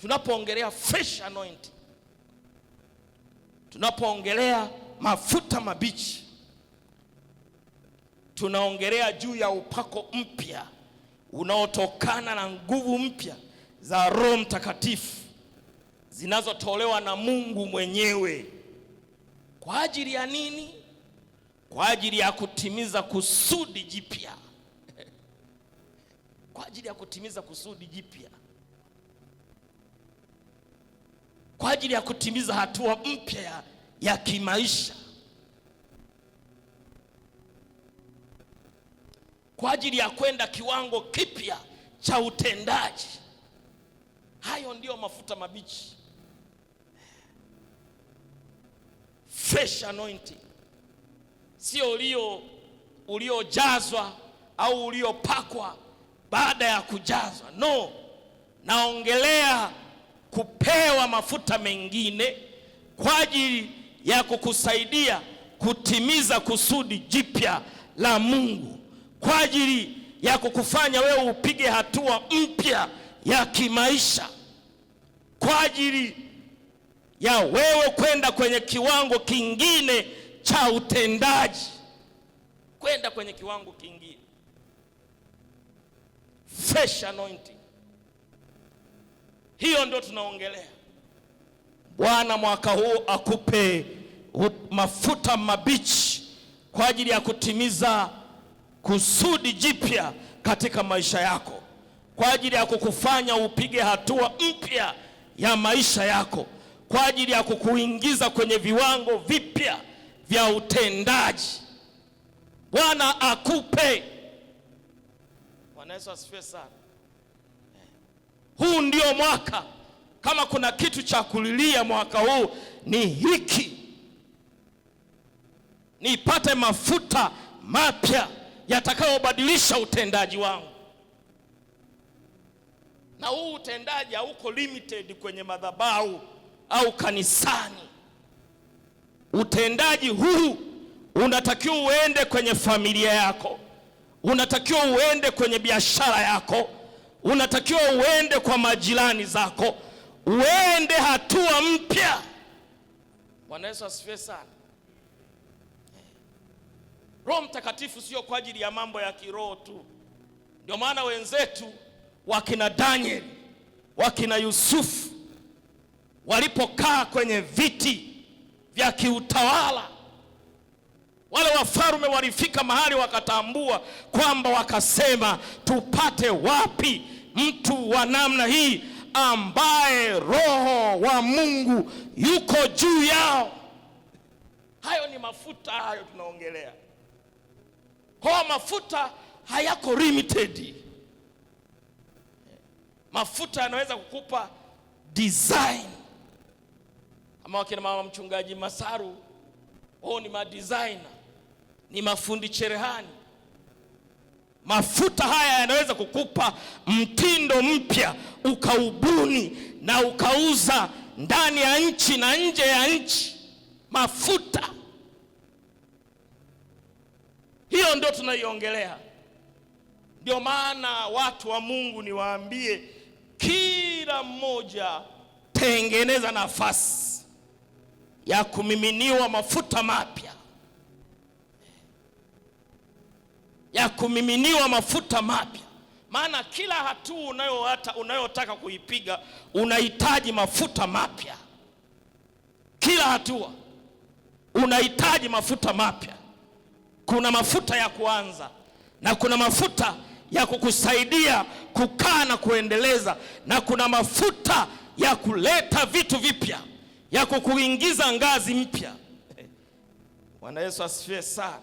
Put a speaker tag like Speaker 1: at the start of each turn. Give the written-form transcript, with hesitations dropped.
Speaker 1: tunapoongelea fresh anointing, tunapoongelea mafuta mabichi, tunaongelea juu ya upako mpya unaotokana na nguvu mpya za Roho Mtakatifu zinazotolewa na Mungu mwenyewe. Kwa ajili ya nini? Kwa ajili ya kutimiza kusudi jipya. Kwa ajili ya kutimiza kusudi jipya. Kwa ajili ya kutimiza hatua mpya ya kimaisha. Kwa ajili ya kwenda kiwango kipya cha utendaji. Hayo ndio mafuta mabichi. Fresh anointing. Sio uliojazwa au uliopakwa baada ya kujazwa. No. Naongelea kupewa mafuta mengine kwa ajili ya kukusaidia kutimiza kusudi jipya la Mungu. Kwa ajili ya kukufanya wewe upige hatua mpya ya kimaisha. Kwa ajili ya wewe kwenda kwenye kiwango kingine cha utendaji. Kwenda kwenye kiwango kingine. Fresh anointing. Hiyo ndio tunaongelea. Bwana mwaka huu akupe mafuta mabichi kwa ajili ya kutimiza kusudi jipya katika maisha yako. Kwa ajili ya kukufanya upige hatua mpya ya maisha yako. Kwa ajili ya kukuingiza kwenye viwango vipya vya utendaji. Bwana akupe. Bwana Yesu asifiwe sana. Huu ndio mwaka. Kama kuna kitu cha kulilia mwaka huu ni hiki. Nipate mafuta mapya yatakayobadilisha utendaji wangu. Na huu utendaji hauko limited kwenye madhabahu au kanisani. Utendaji huu unatakiwa uende kwenye familia yako. Unatakiwa uende kwenye biashara yako. Unatakiwa uende kwa majirani zako. Uende hatua mpya. Bwana Yesu asifiwe sana. Roho Mtakatifu sio kwa ajili ya mambo ya kiroho tu. Ndio maana wenzetu wakina Daniel, wakina Yusufu walipokaa kwenye viti vya kiutawala, wale wafalme walifika mahali wakatambua kwamba, wakasema, tupate wapi mtu wa namna hii ambaye Roho wa Mungu yuko juu yao. Hayo ni mafuta, hayo tunaongelea. Kwa mafuta hayako limited. Mafuta yanaweza kukupa design. Kama wakina mama mchungaji Masaru, ni madesigner, ni mafundi cherehani. Mafuta haya yanaweza kukupa mtindo mpya, ukaubuni na ukauza ndani ya nchi na nje ya nchi. Mafuta hiyo ndio tunaiongelea. Ndio maana watu wa Mungu niwaambie, kila mmoja tengeneza nafasi ya kumiminiwa mafuta mapya. Ya kumiminiwa mafuta mapya. Maana kila hatua unayotaka kuipiga unahitaji mafuta mapya. Kila hatua unahitaji mafuta mapya. Kuna mafuta ya kuanza na kuna mafuta ya kukusaidia kukaa na kuendeleza, na kuna mafuta ya kuleta vitu vipya, ya kukuingiza ngazi mpya. Bwana Yesu asifiwe sana.